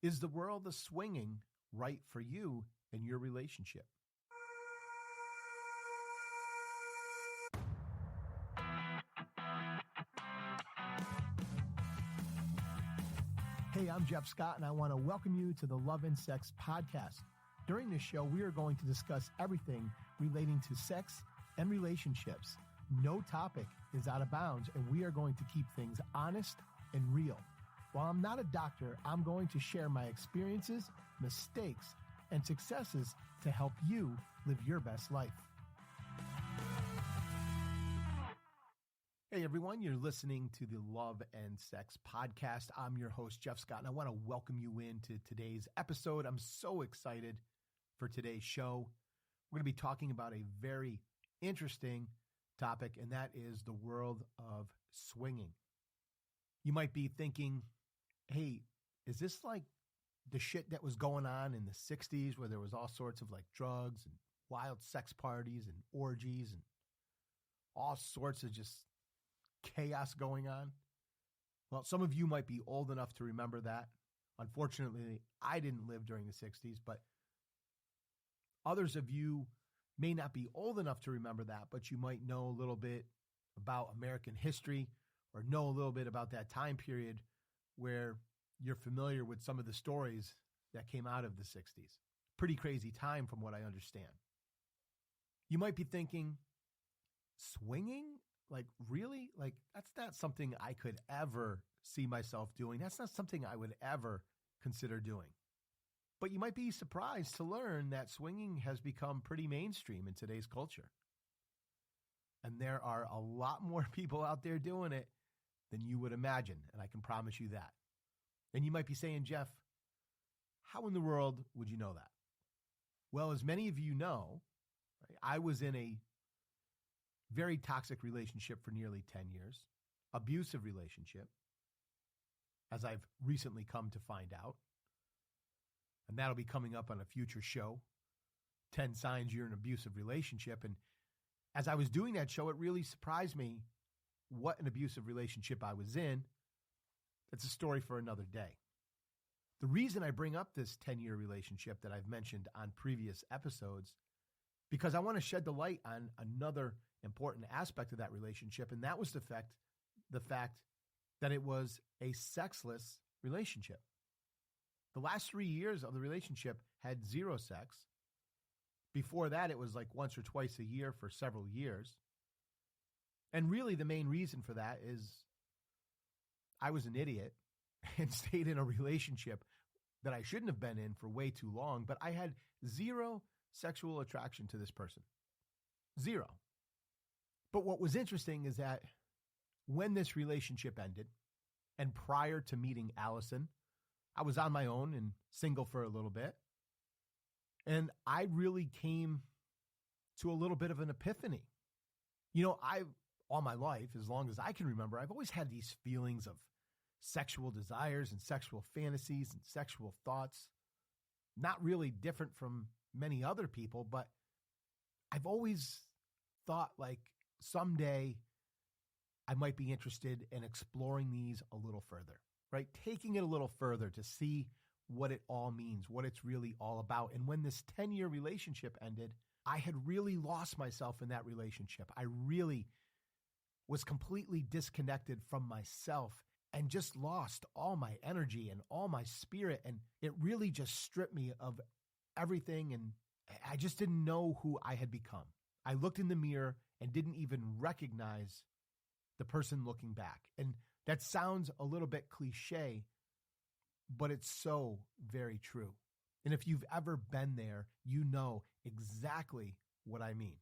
Is the world of swinging right for you and your relationship? Hey, I'm Jeff Scott, and I want to welcome you to the Love and Sex Podcast. During this show, we are going to discuss everything relating to sex and relationships. No topic is out of bounds, and we are going to keep things honest and real. While I'm not a doctor, I'm going to share my experiences, mistakes, and successes to help you live your best life. Hey everyone, you're listening to the Love and Sex Podcast. I'm your host, Jeff Scott, and I want to welcome you into today's episode. I'm so excited for today's show. We're going to be talking about a very interesting topic, and that is the world of swinging. You might be thinking, hey, is this like the shit that was going on in the 60s where there was all sorts of like drugs and wild sex parties and orgies and all sorts of just chaos going on? Well, some of you might be old enough to remember that. Unfortunately, I didn't live during the 60s, but others of you may not be old enough to remember that, but you might know a little bit about American history or know a little bit about that time period where you're familiar with some of the stories that came out of the 60s. Pretty crazy time from what I understand. You might be thinking, swinging? Like, really? Like, that's not something I could ever see myself doing. That's not something I would ever consider doing. But you might be surprised to learn that swinging has become pretty mainstream in today's culture. And there are a lot more people out there doing it than you would imagine, and I can promise you that. And you might be saying, Jeff, how in the world would you know that? Well, as many of you know, right, I was in a very toxic relationship for nearly 10 years, abusive relationship, as I've recently come to find out. And that'll be coming up on a future show, 10 Signs You're in an Abusive Relationship. And as I was doing that show, it really surprised me what an abusive relationship I was in. It's a story for another day. The reason I bring up this 10-year relationship that I've mentioned on previous episodes, because I want to shed the light on another important aspect of that relationship, and that was the fact that it was a sexless relationship. The last 3 years of the relationship had zero sex. Before that, it was like once or twice a year for several years. And really the main reason for that is I was an idiot and stayed in a relationship that I shouldn't have been in for way too long, but I had zero sexual attraction to this person. Zero. But what was interesting is that when this relationship ended, and prior to meeting Allison, I was on my own and single for a little bit. And I really came to a little bit of an epiphany. You know, all my life, as long as I can remember, I've always had these feelings of sexual desires and sexual fantasies and sexual thoughts. Not really different from many other people, but I've always thought like someday I might be interested in exploring these a little further, right? Taking it a little further to see what it all means, what it's really all about. And when this 10-year relationship ended, I had really lost myself in that relationship. I really was completely disconnected from myself and just lost all my energy and all my spirit. And it really just stripped me of everything. And I just didn't know who I had become. I looked in the mirror and didn't even recognize the person looking back. And that sounds a little bit cliche, but it's so very true. And if you've ever been there, you know exactly what I mean.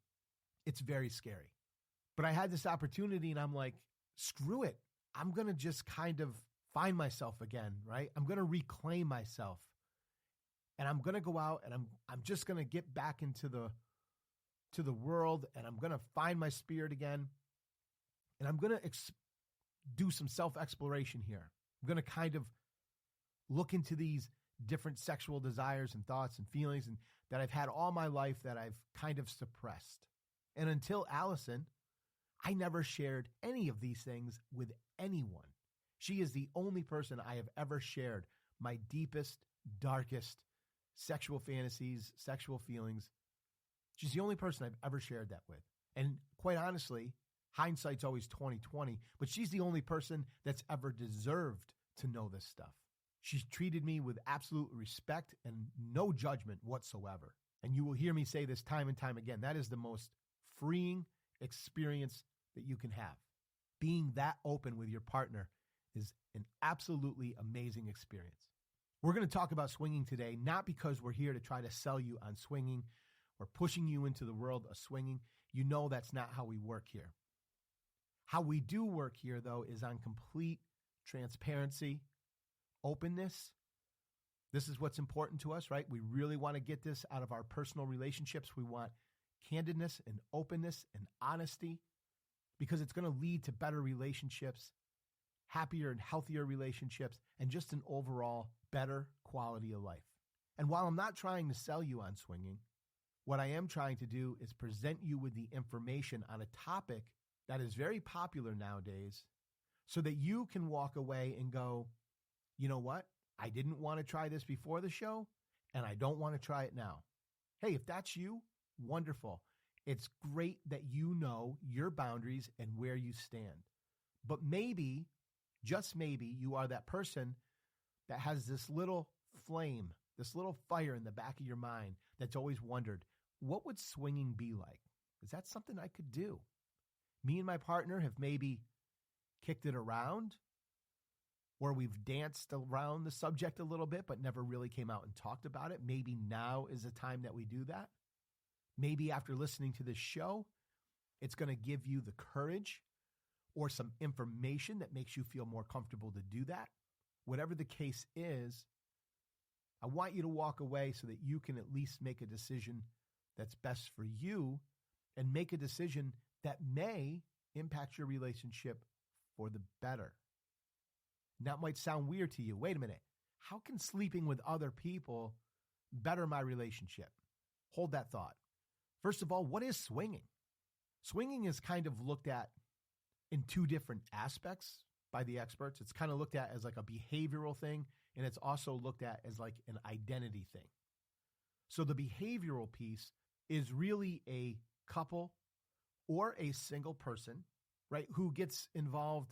It's very scary. But I had this opportunity and I'm like, screw it. I'm going to just kind of find myself again, right? I'm going to reclaim myself. And I'm going to go out and I'm just going to get back into the world, and I'm going to find my spirit again. And I'm going to do some self-exploration here. I'm going to kind of look into these different sexual desires and thoughts and feelings and that I've had all my life that I've kind of suppressed. And until Allison, I never shared any of these things with anyone. She is the only person I have ever shared my deepest, darkest sexual fantasies, sexual feelings. She's the only person I've ever shared that with. And quite honestly, hindsight's always 20/20, but she's the only person that's ever deserved to know this stuff. She's treated me with absolute respect and no judgment whatsoever. And you will hear me say this time and time again. That is the most freeing experience that you can have. Being that open with your partner is an absolutely amazing experience. We're going to talk about swinging today, not because we're here to try to sell you on swinging or pushing you into the world of swinging. You know that's not how we work here. How we do work here, though, is on complete transparency, openness. This is what's important to us, right? We really want to get this out of our personal relationships. We want candidness and openness and honesty because it's going to lead to better relationships, happier and healthier relationships, and just an overall better quality of life. And while I'm not trying to sell you on swinging, what I am trying to do is present you with the information on a topic that is very popular nowadays so that you can walk away and go, you know what? I didn't want to try this before the show, and I don't want to try it now. Hey, if that's you, wonderful. It's great that you know your boundaries and where you stand. But maybe, just maybe, you are that person that has this little flame, this little fire in the back of your mind that's always wondered, what would swinging be like? Is that something I could do? Me and my partner have maybe kicked it around, or we've danced around the subject a little bit, but never really came out and talked about it. Maybe now is the time that we do that. Maybe after listening to this show, it's going to give you the courage or some information that makes you feel more comfortable to do that. Whatever the case is, I want you to walk away so that you can at least make a decision that's best for you and make a decision that may impact your relationship for the better. And that might sound weird to you. Wait a minute. How can sleeping with other people better my relationship? Hold that thought. First of all, what is swinging? Swinging is kind of looked at in two different aspects by the experts. It's kind of looked at as like a behavioral thing, and it's also looked at as like an identity thing. So the behavioral piece is really a couple or a single person, right, who gets involved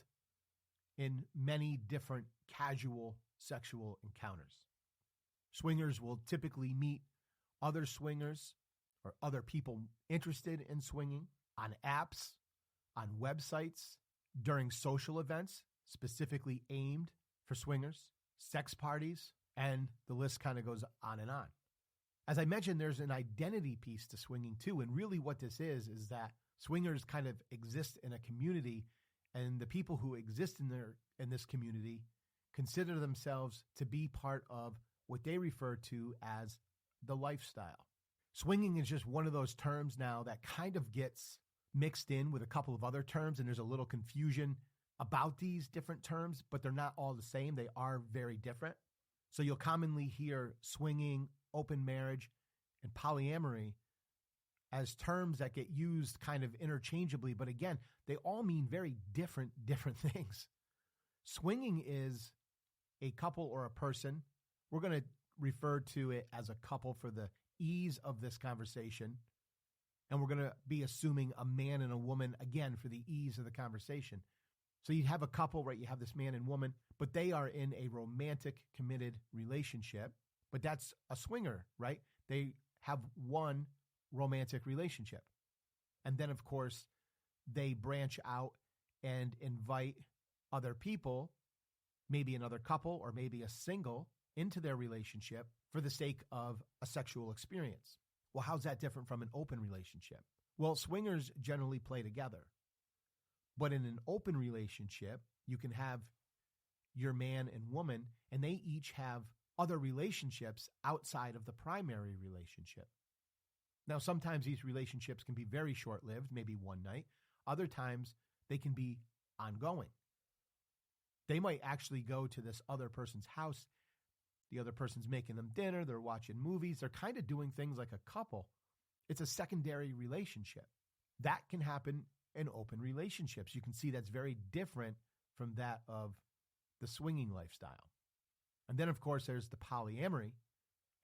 in many different casual sexual encounters. Swingers will typically meet other swingers or other people interested in swinging on apps, on websites, during social events specifically aimed for swingers, sex parties, and the list kind of goes on and on. As I mentioned, there's an identity piece to swinging too, and really what this is that swingers kind of exist in a community, and the people who exist in this community consider themselves to be part of what they refer to as the lifestyle. Swinging is just one of those terms now that kind of gets mixed in with a couple of other terms, and there's a little confusion about these different terms, but they're not all the same. They are very different. So you'll commonly hear swinging, open marriage, and polyamory as terms that get used kind of interchangeably, but again, they all mean very different things. Swinging is a couple or a person. We're going to refer to it as a couple for the ease of this conversation, and we're going to be assuming a man and a woman, again, for the ease of the conversation. So you have a couple, right? You have this man and woman, but they are in a romantic, committed relationship, but that's a swinger, right? They have one romantic relationship. And then, of course, they branch out and invite other people, maybe another couple or maybe a single, into their relationship for the sake of a sexual experience. Well, how's that different from an open relationship? Well, swingers generally play together. But in an open relationship, you can have your man and woman, and they each have other relationships outside of the primary relationship. Now, sometimes these relationships can be very short-lived, maybe one night. Other times, they can be ongoing. They might actually go to this other person's house. The other person's making them dinner. They're watching movies. They're kind of doing things like a couple. It's a secondary relationship. That can happen in open relationships. You can see that's very different from that of the swinging lifestyle. And then, of course, there's the polyamory.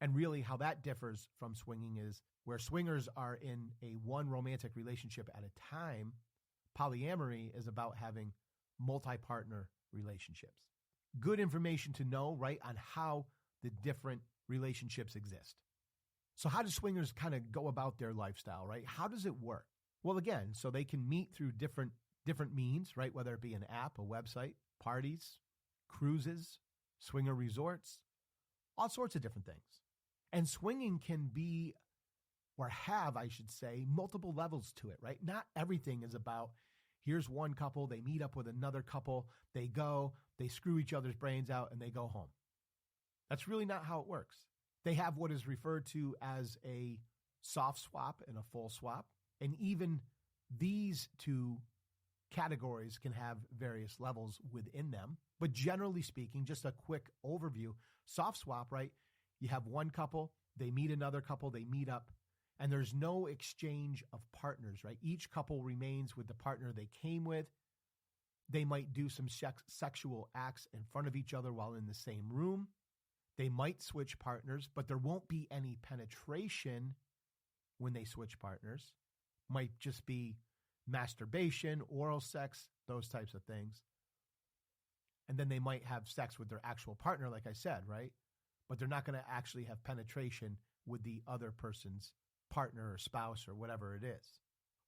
And really how that differs from swinging is where swingers are in a one romantic relationship at a time, polyamory is about having multi-partner relationships. Good information to know, right, on how the different relationships exist. So how do swingers kind of go about their lifestyle, right? How does it work? Well, again, so they can meet through different means, right? Whether it be an app, a website, parties, cruises, swinger resorts, all sorts of different things. And swinging can be, or have, I should say, multiple levels to it, right? Not everything is about, here's one couple, they meet up with another couple, they go, they screw each other's brains out, and they go home. That's really not how it works. They have what is referred to as a soft swap and a full swap. And even these two categories can have various levels within them. But generally speaking, just a quick overview, soft swap, right? You have one couple, they meet another couple, they meet up, and there's no exchange of partners, right? Each couple remains with the partner they came with. They might do some sexual acts in front of each other while in the same room. They might switch partners, but there won't be any penetration when they switch partners. Might just be masturbation, oral sex, those types of things. And then they might have sex with their actual partner, like I said, right? But they're not going to actually have penetration with the other person's partner or spouse or whatever it is.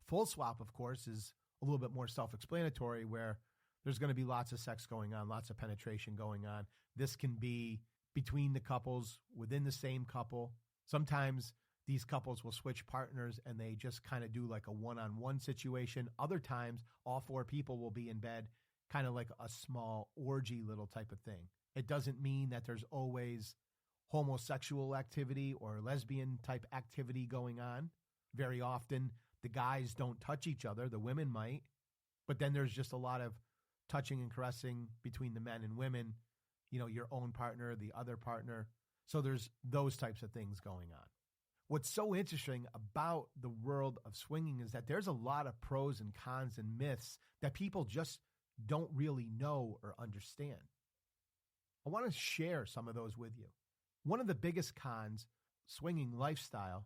Full swap, of course, is a little bit more self-explanatory, where there's going to be lots of sex going on, lots of penetration going on. This can be between the couples, within the same couple. Sometimes these couples will switch partners and they just kind of do like a one-on-one situation. Other times, all four people will be in bed, kind of like a small orgy little type of thing. It doesn't mean that there's always homosexual activity or lesbian type activity going on. Very often, the guys don't touch each other. The women might. But then there's just a lot of touching and caressing between the men and women, you know, your own partner, the other partner. So there's those types of things going on. What's so interesting about the world of swinging is that there's a lot of pros and cons and myths that people just don't really know or understand. I want to share some of those with you. One of the biggest cons, swinging lifestyle,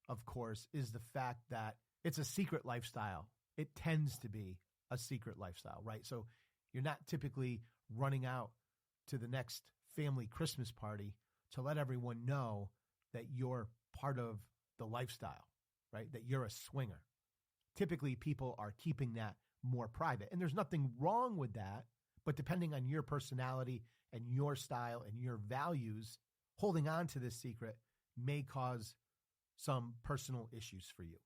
of course, is the fact that it's a secret lifestyle. It tends to be a secret lifestyle, right? So you're not typically running out to the next family Christmas party to let everyone know that you're part of the lifestyle, right? That you're a swinger. Typically, people are keeping that more private. And there's nothing wrong with that, but depending on your personality and your style and your values, holding on to this secret may cause some personal issues for you.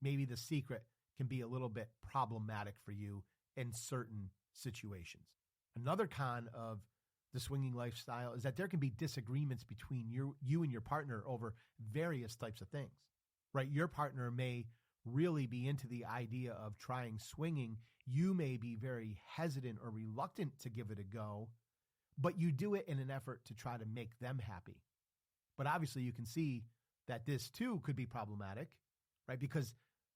Maybe the secret can be a little bit problematic for you in certain situations. Another con of the swinging lifestyle is that there can be disagreements between you and your partner over various types of things, right? Your partner may really be into the idea of trying swinging. You may be very hesitant or reluctant to give it a go, but you do it in an effort to try to make them happy. But obviously you can see that this too could be problematic, right? Because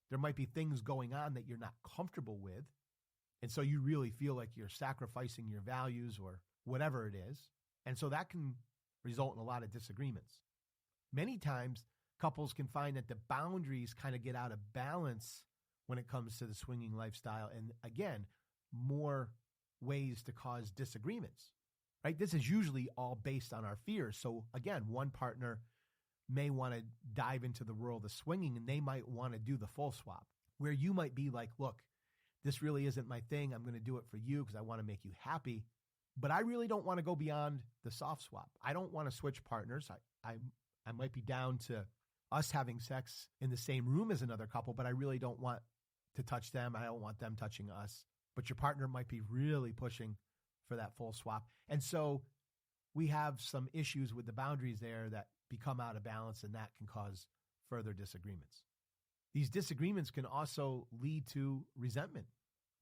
there might be things going on that you're not comfortable with. And so you really feel like you're sacrificing your values or whatever it is. And so that can result in a lot of disagreements. Many times couples can find that the boundaries kind of get out of balance when it comes to the swinging lifestyle. And again, more ways to cause disagreements, right? This is usually all based on our fears. So again, one partner may want to dive into the world of swinging and they might want to do the full swap, where you might be like, look, this really isn't my thing. I'm going to do it for you because I want to make you happy. But I really don't want to go beyond the soft swap. I don't want to switch partners. I might be down to us having sex in the same room as another couple, but I really don't want to touch them. I don't want them touching us. But your partner might be really pushing for that full swap. And so we have some issues with the boundaries there that become out of balance, and that can cause further disagreements. These disagreements can also lead to resentment,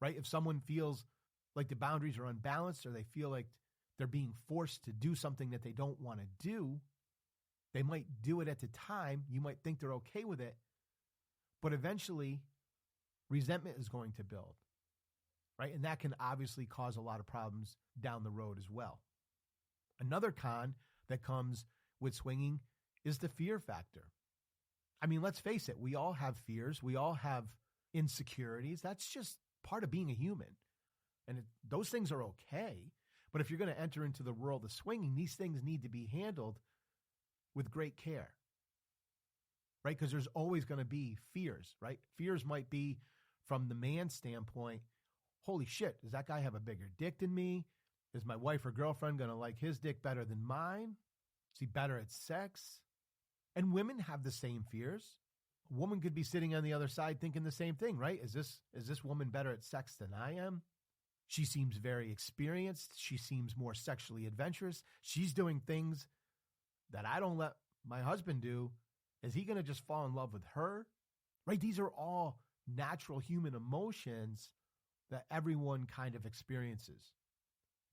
right? If someone feels like the boundaries are unbalanced or they feel like they're being forced to do something that they don't want to do, they might do it at the time. You might think they're okay with it, but eventually resentment is going to build, right? And that can obviously cause a lot of problems down the road as well. Another con that comes with swinging is the fear factor. I mean, let's face it, we all have fears. We all have insecurities. That's just part of being a human. And those things are okay. But if you're going to enter into the world of swinging, these things need to be handled with great care, right? Because there's always going to be fears, right? Fears might be from the man's standpoint, holy shit, does that guy have a bigger dick than me? Is my wife or girlfriend going to like his dick better than mine? Is he better at sex? And women have the same fears. A woman could be sitting on the other side thinking the same thing, right? Is this woman better at sex than I am? She seems very experienced. She seems more sexually adventurous. She's doing things that I don't let my husband do. Is he going to just fall in love with her? Right? These are all natural human emotions that everyone kind of experiences.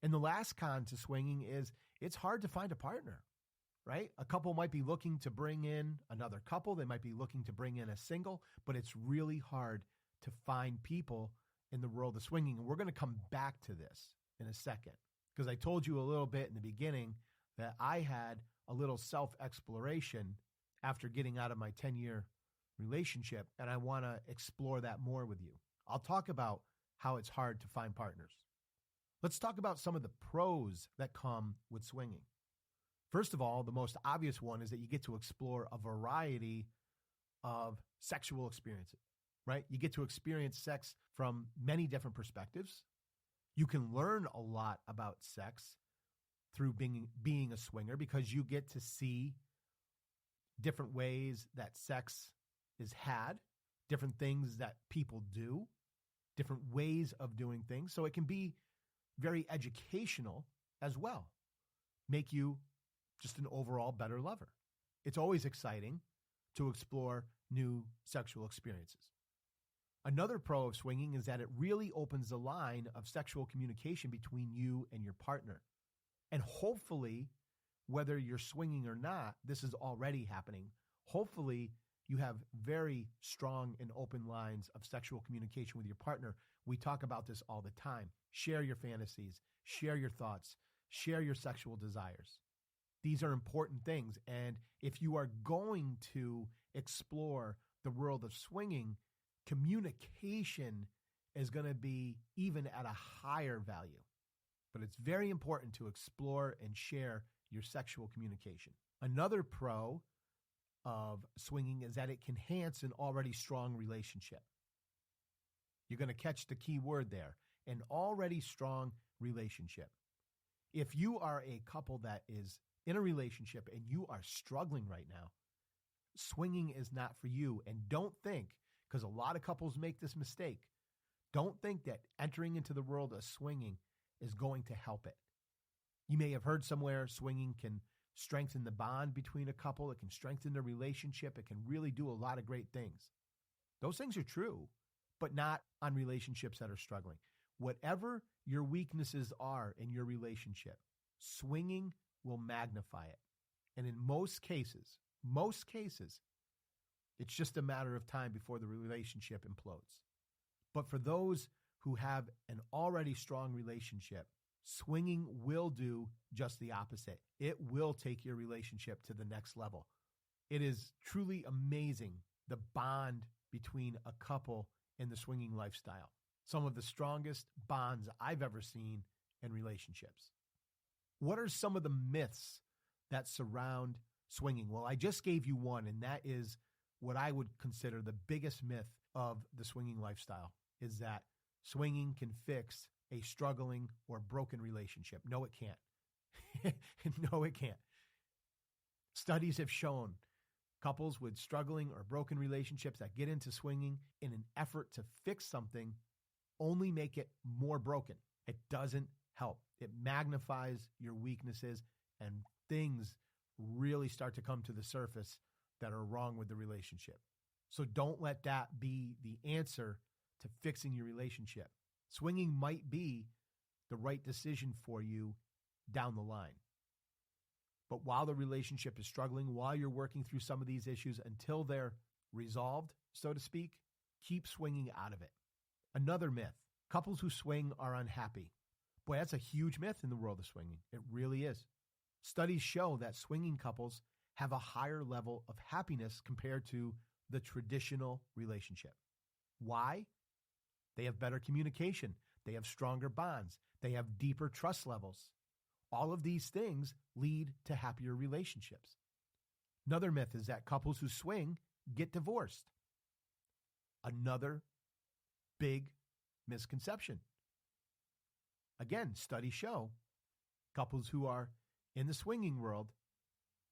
And the last con to swinging is it's hard to find a partner, right? A couple might be looking to bring in another couple. They might be looking to bring in a single, but it's really hard to find people in the world of swinging. And we're going to come back to this in a second, because I told you a little bit in the beginning that I had a little self-exploration after getting out of my 10-year relationship, and I want to explore that more with you. I'll talk about how it's hard to find partners. Let's talk about some of the pros that come with swinging. First of all, the most obvious one is that you get to explore a variety of sexual experiences, right? You get to experience sex from many different perspectives. You can learn a lot about sex through being a swinger, because you get to see different ways that sex is had, different things that people do, different ways of doing things. So it can be very educational as well, make you just an overall better lover. It's always exciting to explore new sexual experiences. Another pro of swinging is that it really opens the line of sexual communication between you and your partner. And hopefully, whether you're swinging or not, this is already happening. Hopefully, you have very strong and open lines of sexual communication with your partner. We talk about this all the time. Share your fantasies, share your thoughts, share your sexual desires. These are important things. And if you are going to explore the world of swinging, communication is going to be even at a higher value. But it's very important to explore and share your sexual communication. Another pro of swinging is that it can enhance an already strong relationship. You're going to catch the key word there, an already strong relationship. If you are a couple that is in a relationship and you are struggling right now, swinging is not for you. And don't think, because a lot of couples make this mistake, don't think that entering into the world of swinging is going to help it. You may have heard somewhere swinging can strengthen the bond between a couple. It can strengthen the relationship. It can really do a lot of great things. Those things are true, but not on relationships that are struggling. Whatever your weaknesses are in your relationship, swinging will magnify it. And in most cases, it's just a matter of time before the relationship implodes. But for those who have an already strong relationship, swinging will do just the opposite. It will take your relationship to the next level. It is truly amazing, the bond between a couple in the swinging lifestyle. Some of the strongest bonds I've ever seen in relationships. What are some of the myths that surround swinging? Well, I just gave you one, and that is what I would consider the biggest myth of the swinging lifestyle, is that swinging can fix a struggling or broken relationship. No, it can't. No, it can't. Studies have shown couples with struggling or broken relationships that get into swinging in an effort to fix something only make it more broken. It doesn't help. It magnifies your weaknesses, and things really start to come to the surface that are wrong with the relationship. So don't let that be the answer to fixing your relationship. Swinging might be the right decision for you down the line. But while the relationship is struggling, while you're working through some of these issues until they're resolved, so to speak, keep swinging out of it. Another myth, couples who swing are unhappy. Boy, that's a huge myth in the world of swinging. It really is. Studies show that swinging couples have a higher level of happiness compared to the traditional relationship. Why? They have better communication. They have stronger bonds. They have deeper trust levels. All of these things lead to happier relationships. Another myth is that couples who swing get divorced. Another big misconception. Again, studies show couples who are in the swinging world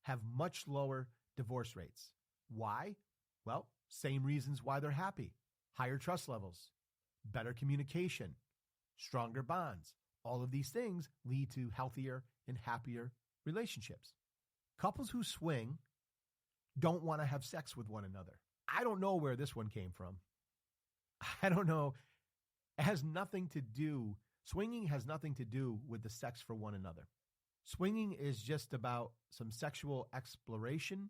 have much lower divorce rates. Why? Well, same reasons why they're happy. Higher trust levels, better communication, stronger bonds. All of these things lead to healthier and happier relationships. Couples who swing don't want to have sex with one another. I don't know where this one came from. I don't know. It has nothing to do, swinging has nothing to do with the sex for one another. Swinging is just about some sexual exploration,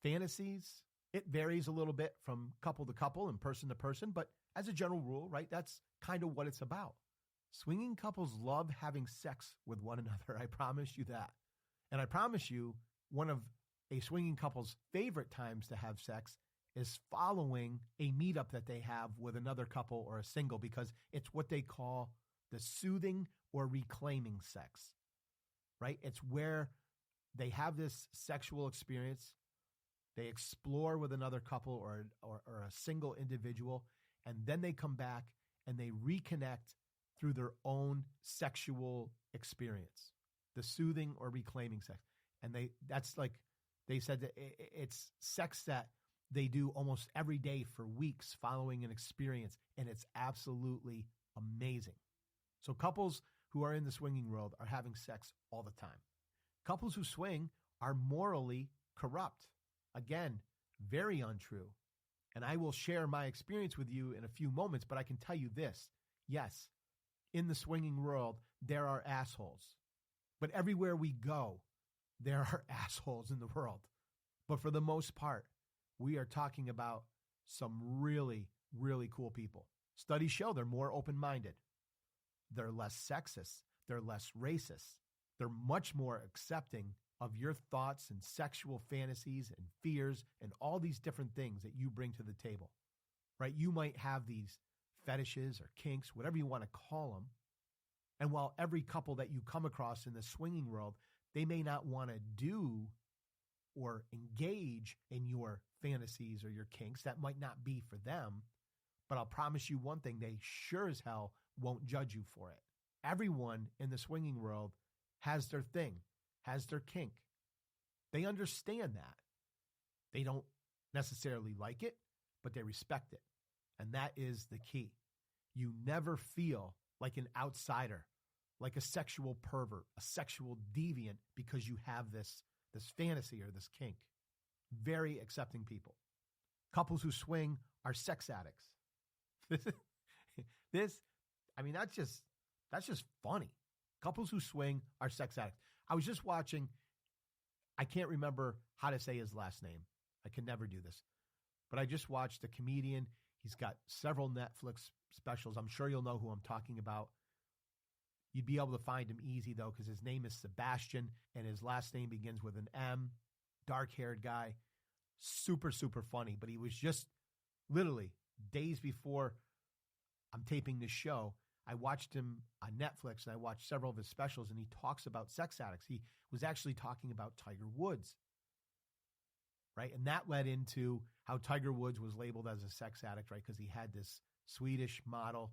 fantasies. It varies a little bit from couple to couple and person to person, but as a general rule, right, that's kind of what it's about. Swinging couples love having sex with one another. I promise you that. And I promise you, one of a swinging couple's favorite times to have sex is following a meetup that they have with another couple or a single, because it's what they call the soothing or reclaiming sex, right? It's where they have this sexual experience. They explore with another couple or a single individual, and then they come back and they reconnect through their own sexual experience, the soothing or reclaiming sex. And they said that it's sex that they do almost every day for weeks following an experience, and it's absolutely amazing. So couples who are in the swinging world are having sex all the time. Couples who swing are morally corrupt. Again, very untrue. And I will share my experience with you in a few moments, but I can tell you this. Yes, in the swinging world, there are assholes. But everywhere we go, there are assholes in the world. But for the most part, we are talking about some really, really cool people. Studies show they're more open-minded. They're less sexist. They're less racist. They're much more accepting of your thoughts and sexual fantasies and fears and all these different things that you bring to the table, right? You might have these fetishes or kinks, whatever you want to call them. And while every couple that you come across in the swinging world, they may not want to do or engage in your fantasies or your kinks, that might not be for them. But I'll promise you one thing, they sure as hell won't judge you for it. Everyone in the swinging world has their thing, has their kink. They understand that. They don't necessarily like it, but they respect it. And that is the key. You never feel like an outsider, like a sexual pervert, a sexual deviant, because you have this fantasy or this kink. Very accepting people. Couples who swing are sex addicts. That's just funny. Couples who swing are sex addicts. I was just watching, I can't remember how to say his last name. I can never do this. But I just watched a comedian. He's got several Netflix specials. I'm sure you'll know who I'm talking about. You'd be able to find him easy, though, because his name is Sebastian, and his last name begins with an M. Dark-haired guy. Super, super funny. But he was just literally days before I'm taping this show, I watched him on Netflix, and I watched several of his specials, and he talks about sex addicts. He was actually talking about Tiger Woods, right? And that led into how Tiger Woods was labeled as a sex addict, right? Because he had this Swedish model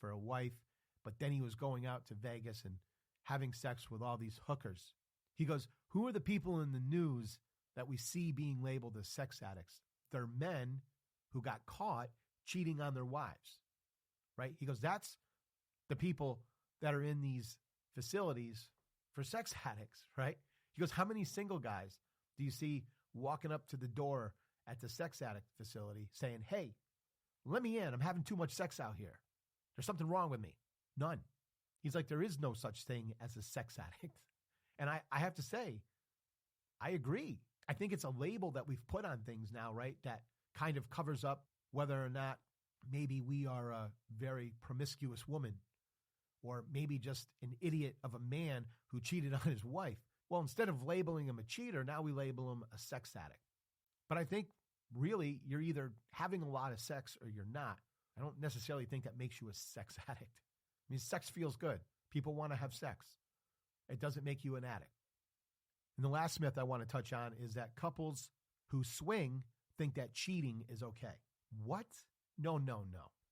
for a wife, but then he was going out to Vegas and having sex with all these hookers. He goes, who are the people in the news that we see being labeled as sex addicts? They're men who got caught cheating on their wives, right? He goes, that's the people that are in these facilities for sex addicts, right? He goes, how many single guys do you see walking up to the door at the sex addict facility saying, hey, let me in. I'm having too much sex out here. There's something wrong with me. None. He's like, there is no such thing as a sex addict. And I have to say, I agree. I think it's a label that we've put on things now, right? That kind of covers up whether or not maybe we are a very promiscuous woman, or maybe just an idiot of a man who cheated on his wife. Well, instead of labeling them a cheater, now we label them a sex addict. But I think really you're either having a lot of sex or you're not. I don't necessarily think that makes you a sex addict. I mean, sex feels good. People want to have sex. It doesn't make you an addict. And the last myth I want to touch on is that couples who swing think that cheating is okay. What? No.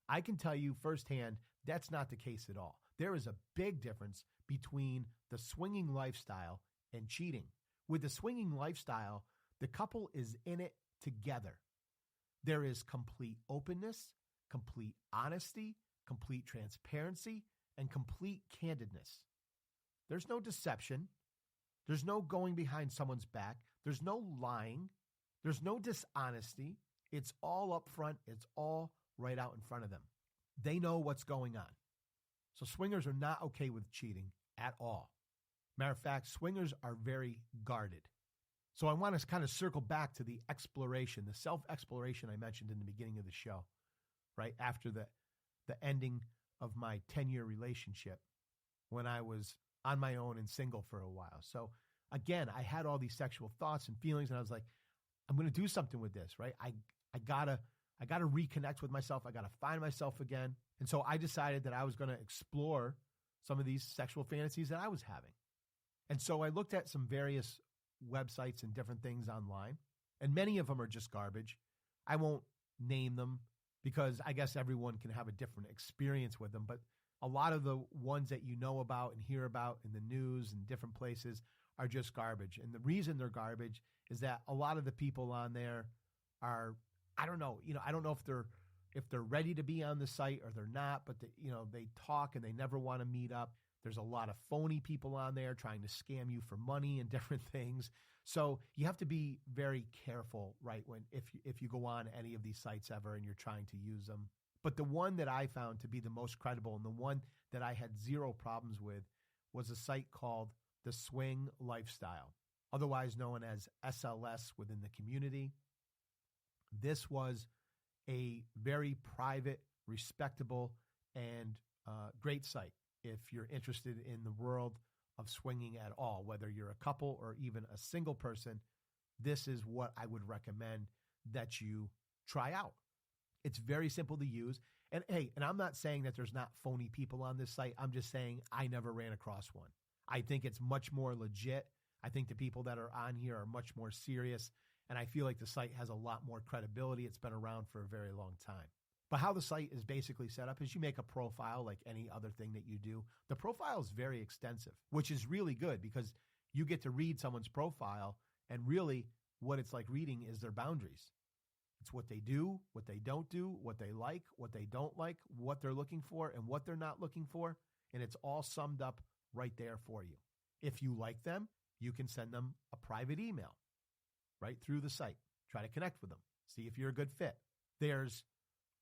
I can tell you firsthand, that's not the case at all. There is a big difference between the swinging lifestyle and cheating. With the swinging lifestyle, the couple is in it together. There is complete openness, complete honesty, complete transparency, and complete candidness. There's no deception. There's no going behind someone's back. There's no lying. There's no dishonesty. It's all up front. It's all right out in front of them. They know what's going on. So swingers are not okay with cheating at all. Matter of fact, swingers are very guarded. So I want to kind of circle back to the exploration, the self-exploration I mentioned in the beginning of the show, right? After the ending of my 10-year relationship when I was on my own and single for a while. So again, I had all these sexual thoughts and feelings, and I was like, I'm going to do something with this, right? I gotta reconnect with myself. I gotta find myself again. And so I decided that I was going to explore some of these sexual fantasies that I was having. And so I looked at some various websites and different things online, and many of them are just garbage. I won't name them because I guess everyone can have a different experience with them. But a lot of the ones that you know about and hear about in the news and different places are just garbage. And the reason they're garbage is that a lot of the people on there are, I don't know if they're ready to be on the site or they're not, but they talk and they never want to meet up. There's a lot of phony people on there trying to scam you for money and different things. So you have to be very careful, right, if you go on any of these sites ever and you're trying to use them. But the one that I found to be the most credible and the one that I had zero problems with was a site called The Swing Lifestyle, otherwise known as SLS within the community. This was a very private, respectable, and great site if you're interested in the world of swinging at all, whether you're a couple or even a single person. This is what I would recommend that you try out. It's very simple to use. And hey, and I'm not saying that there's not phony people on this site. I'm just saying I never ran across one. I think it's much more legit. I think the people that are on here are much more serious. And I feel like the site has a lot more credibility. It's been around for a very long time. But how the site is basically set up is you make a profile like any other thing that you do. The profile is very extensive, which is really good because you get to read someone's profile, and really what it's like reading is their boundaries. It's what they do, what they don't do, what they like, what they don't like, what they're looking for, and what they're not looking for. And it's all summed up right there for you. If you like them, you can send them a private email right through the site. Try to connect with them. See if you're a good fit. There's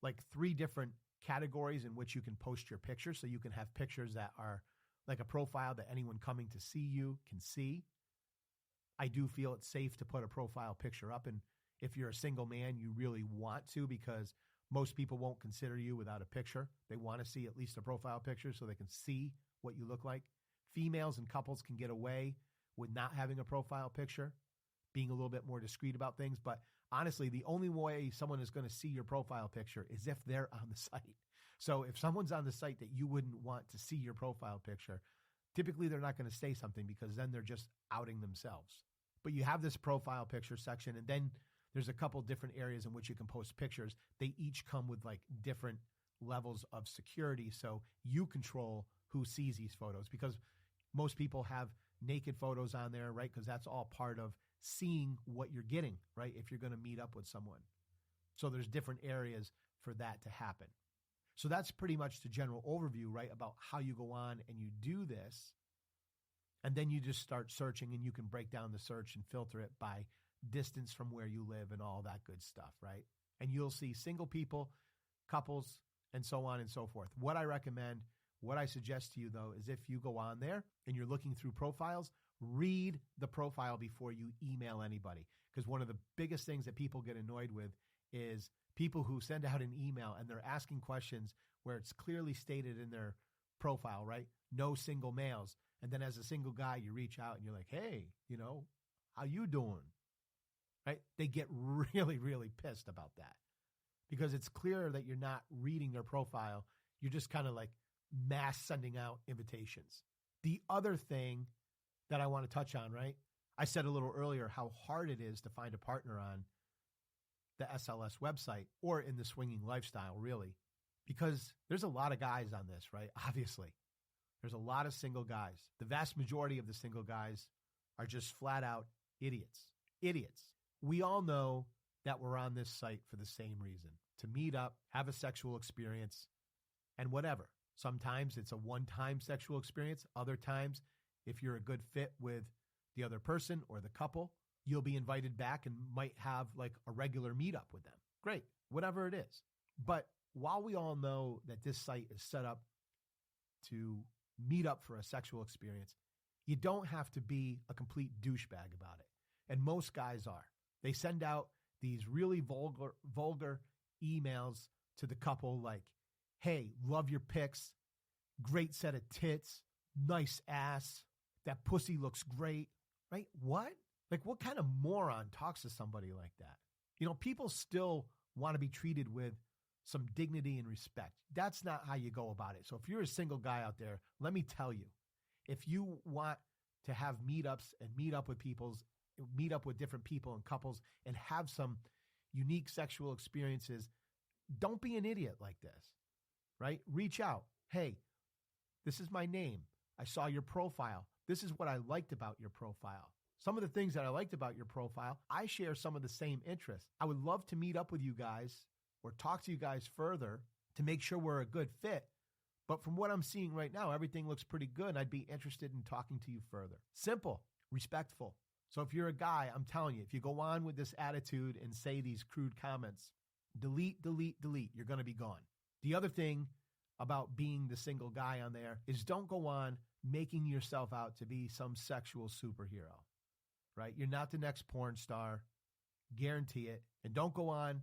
like 3 different categories in which you can post your pictures. So you can have pictures that are like a profile that anyone coming to see you can see. I do feel it's safe to put a profile picture up. And if you're a single man, you really want to, because most people won't consider you without a picture. They want to see at least a profile picture so they can see what you look like. Females and couples can get away with not having a profile picture, being a little bit more discreet about things. But honestly, the only way someone is going to see your profile picture is if they're on the site. So if someone's on the site that you wouldn't want to see your profile picture, typically they're not going to say something because then they're just outing themselves. But you have this profile picture section, and then there's a couple different areas in which you can post pictures. They each come with like different levels of security. So you control who sees these photos, because most people have naked photos on there, right? Because that's all part of seeing what you're getting, right? If you're going to meet up with someone. So there's different areas for that to happen. So that's pretty much the general overview, right? About how you go on and you do this. And then you just start searching, and you can break down the search and filter it by distance from where you live and all that good stuff, right? And you'll see single people, couples, and so on and so forth. What I recommend, what I suggest to you, though, is if you go on there and you're looking through profiles, read the profile before you email anybody. Because one of the biggest things that people get annoyed with is people who send out an email and they're asking questions where it's clearly stated in their profile, right? No single males. And then as a single guy, you reach out and you're like, hey, how you doing? Right? They get really, really pissed about that because it's clear that you're not reading their profile. You're just kind of like mass sending out invitations. The other thing that I want to touch on, right? I said a little earlier how hard it is to find a partner on the SLS website or in the swinging lifestyle, really, because there's a lot of guys on this, right? Obviously, there's a lot of single guys. The vast majority of the single guys are just flat out idiots. Idiots. We all know that we're on this site for the same reason, to meet up, have a sexual experience, and whatever. Sometimes it's a one-time sexual experience. Other times, if you're a good fit with the other person or the couple, you'll be invited back and might have like a regular meetup with them. Great, whatever it is. But while we all know that this site is set up to meet up for a sexual experience, you don't have to be a complete douchebag about it. And most guys are. They send out these really vulgar emails to the couple like, hey, love your pics, great set of tits, nice ass, that pussy looks great, right? What? Like, what kind of moron talks to somebody like that? People still want to be treated with some dignity and respect. That's not how you go about it. So if you're a single guy out there, let me tell you, if you want to have meetups and meet up with different people and couples and have some unique sexual experiences, don't be an idiot like this, right? Reach out. Hey, this is my name. I saw your profile. This is what I liked about your profile. Some of the things that I liked about your profile, I share some of the same interests. I would love to meet up with you guys or talk to you guys further to make sure we're a good fit. But from what I'm seeing right now, everything looks pretty good. I'd be interested in talking to you further. Simple, respectful. So if you're a guy, I'm telling you, if you go on with this attitude and say these crude comments, delete, delete, delete, you're going to be gone. The other thing about being the single guy on there is don't go on making yourself out to be some sexual superhero, right? You're not the next porn star, guarantee it. And don't go on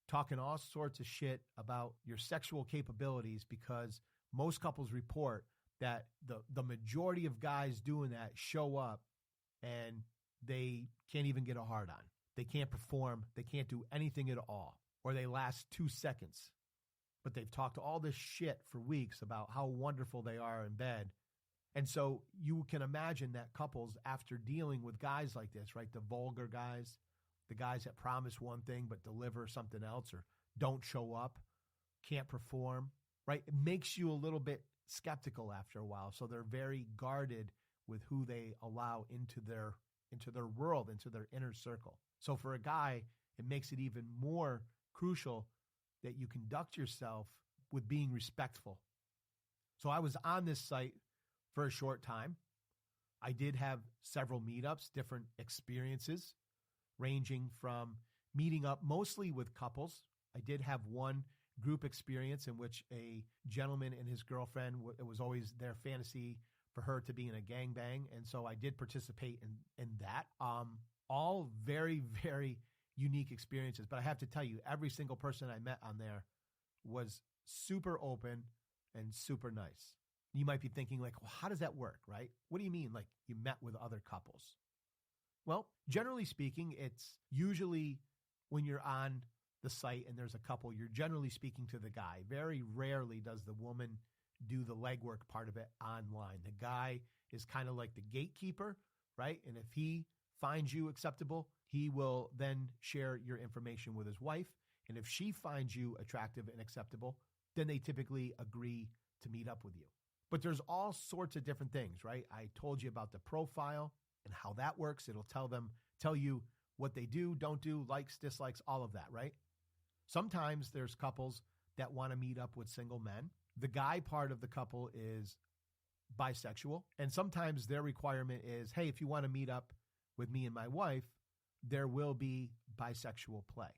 talking all sorts of shit about your sexual capabilities, because most couples report that the majority of guys doing that show up and they can't even get a hard on. They can't perform. They can't do anything at all, or they last 2 seconds. But they've talked all this shit for weeks about how wonderful they are in bed. And so you can imagine that couples, after dealing with guys like this, right, the vulgar guys, the guys that promise one thing but deliver something else or don't show up, can't perform, right? It makes you a little bit skeptical after a while. So they're very guarded with who they allow into their world, into their inner circle. So for a guy, it makes it even more crucial that you conduct yourself with being respectful. So I was on this site for a short time. I did have several meetups, different experiences, ranging from meeting up mostly with couples. I did have one group experience in which a gentleman and his girlfriend, it was always their fantasy for her to be in a gangbang. And so I did participate in that. All very, very unique experiences. But I have to tell you, every single person I met on there was super open and super nice. You might be thinking like, well, how does that work, right? What do you mean? Like you met with other couples? Well, generally speaking, it's usually when you're on the site and there's a couple, you're generally speaking to the guy. Very rarely does the woman do the legwork part of it online. The guy is kind of like the gatekeeper, right? And if he finds you acceptable, he will then share your information with his wife. And if she finds you attractive and acceptable, then they typically agree to meet up with you. But there's all sorts of different things, right? I told you about the profile and how that works. It'll tell you what they do, don't do, likes, dislikes, all of that, right? Sometimes there's couples that want to meet up with single men. The guy part of the couple is bisexual. And sometimes their requirement is, hey, if you want to meet up with me and my wife, there will be bisexual play,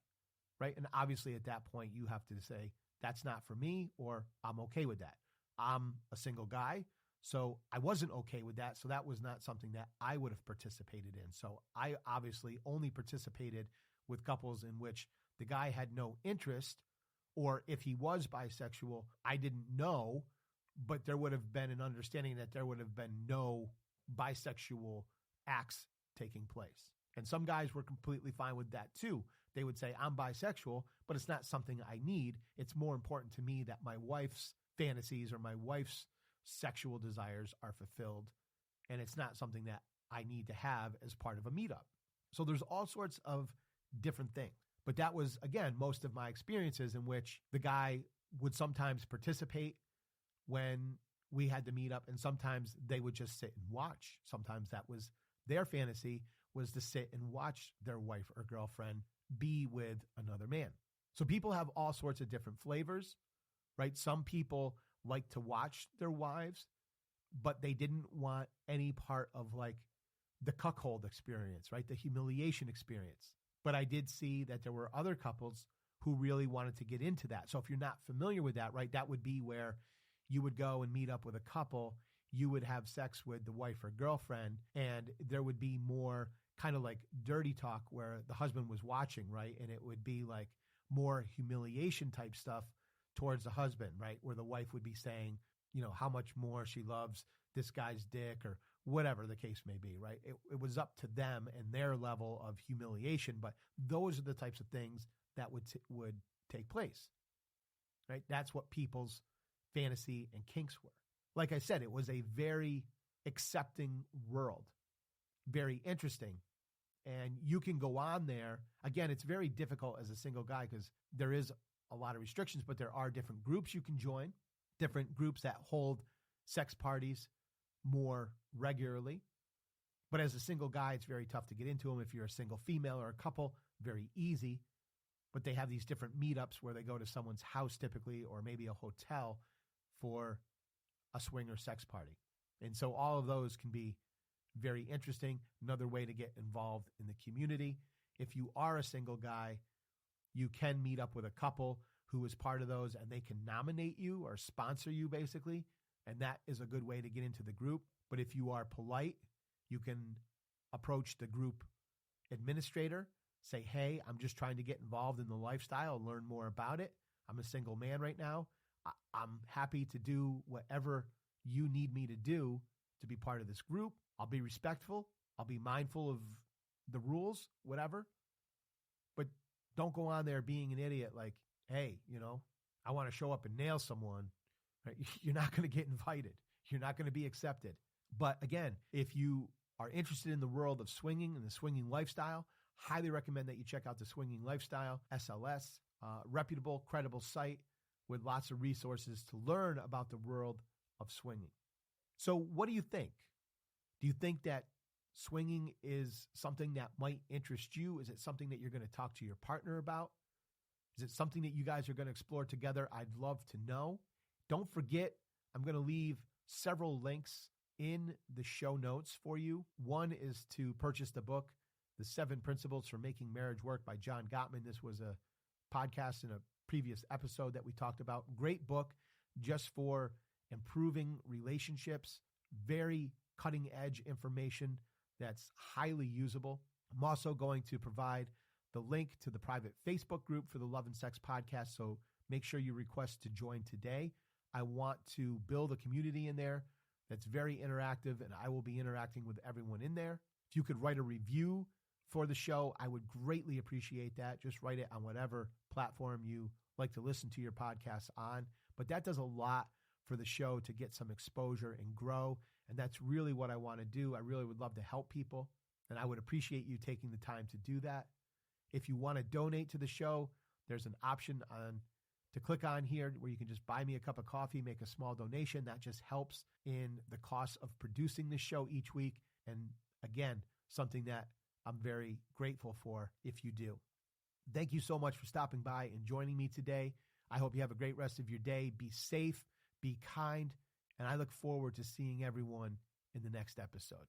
right? And obviously at that point, you have to say, that's not for me, or I'm okay with that. I'm a single guy, so I wasn't okay with that. So that was not something that I would have participated in. So I obviously only participated with couples in which the guy had no interest, or if he was bisexual, I didn't know but there would have been an understanding that there would have been no bisexual acts taking place. And some guys were completely fine with that too. They would say, I'm bisexual, but it's not something I need. It's more important to me that my wife's fantasies or my wife's sexual desires are fulfilled. And it's not something that I need to have as part of a meetup. So there's all sorts of different things. But that was, again, most of my experiences in which the guy would sometimes participate when we had to meet up, and sometimes they would just sit and watch. Sometimes that was their fantasy, was to sit and watch their wife or girlfriend be with another man. So people have all sorts of different flavors, right? Some people like to watch their wives, but they didn't want any part of like the cuckold experience, right? The humiliation experience. But I did see that there were other couples who really wanted to get into that. So if you're not familiar with that, right, that would be where you would go and meet up with a couple, you would have sex with the wife or girlfriend, and there would be more kind of like dirty talk where the husband was watching, right? And it would be like more humiliation type stuff towards the husband, right? Where the wife would be saying, you know, how much more she loves this guy's dick or whatever the case may be, right? It was up to them and their level of humiliation, but those are the types of things that would take place, right? That's what people's fantasy and kinks were. Like I said, it was a very accepting world, very interesting. And you can go on there. Again, it's very difficult as a single guy because there is a lot of restrictions, but there are different groups you can join, different groups that hold sex parties more regularly. But as a single guy, it's very tough to get into them. If you're a single female or a couple, very easy. But they have these different meetups where they go to someone's house typically, or maybe a hotel for a swinger sex party. And so all of those can be very interesting. Another way to get involved in the community. If you are a single guy, you can meet up with a couple who is part of those, and they can nominate you or sponsor you basically. And that is a good way to get into the group. But if you are polite, you can approach the group administrator, say, hey, I'm just trying to get involved in the lifestyle and learn more about it. I'm a single man right now. I'm happy to do whatever you need me to do to be part of this group. I'll be respectful. I'll be mindful of the rules, whatever. But don't go on there being an idiot like, hey, you know, I want to show up and nail someone. Right? You're not going to get invited. You're not going to be accepted. But again, if you are interested in the world of swinging and the swinging lifestyle, highly recommend that you check out the Swinging Lifestyle, SLS, reputable, credible site with lots of resources to learn about the world of swinging. So what do you think? Do you think that swinging is something that might interest you? Is it something that you're going to talk to your partner about? Is it something that you guys are going to explore together? I'd love to know. Don't forget, I'm going to leave several links in the show notes for you. One is to purchase the book, The 7 Principles for Making Marriage Work by John Gottman. This was a podcast in a previous episode that we talked about. Great book just for improving relationships. Very cutting edge information that's highly usable. I'm also going to provide the link to the private Facebook group for the Love and Sex Podcast. So make sure you request to join today. I want to build a community in there that's very interactive, and I will be interacting with everyone in there. If you could write a review for the show, I would greatly appreciate that. Just write it on whatever platform you like to listen to your podcasts on. But that does a lot for the show to get some exposure and grow. And that's really what I want to do. I really would love to help people, and I would appreciate you taking the time to do that. If you want to donate to the show, there's an option to click on here where you can just buy me a cup of coffee, make a small donation. That just helps in the cost of producing this show each week. And again, something that I'm very grateful for if you do. Thank you so much for stopping by and joining me today. I hope you have a great rest of your day. Be safe, be kind, and I look forward to seeing everyone in the next episode.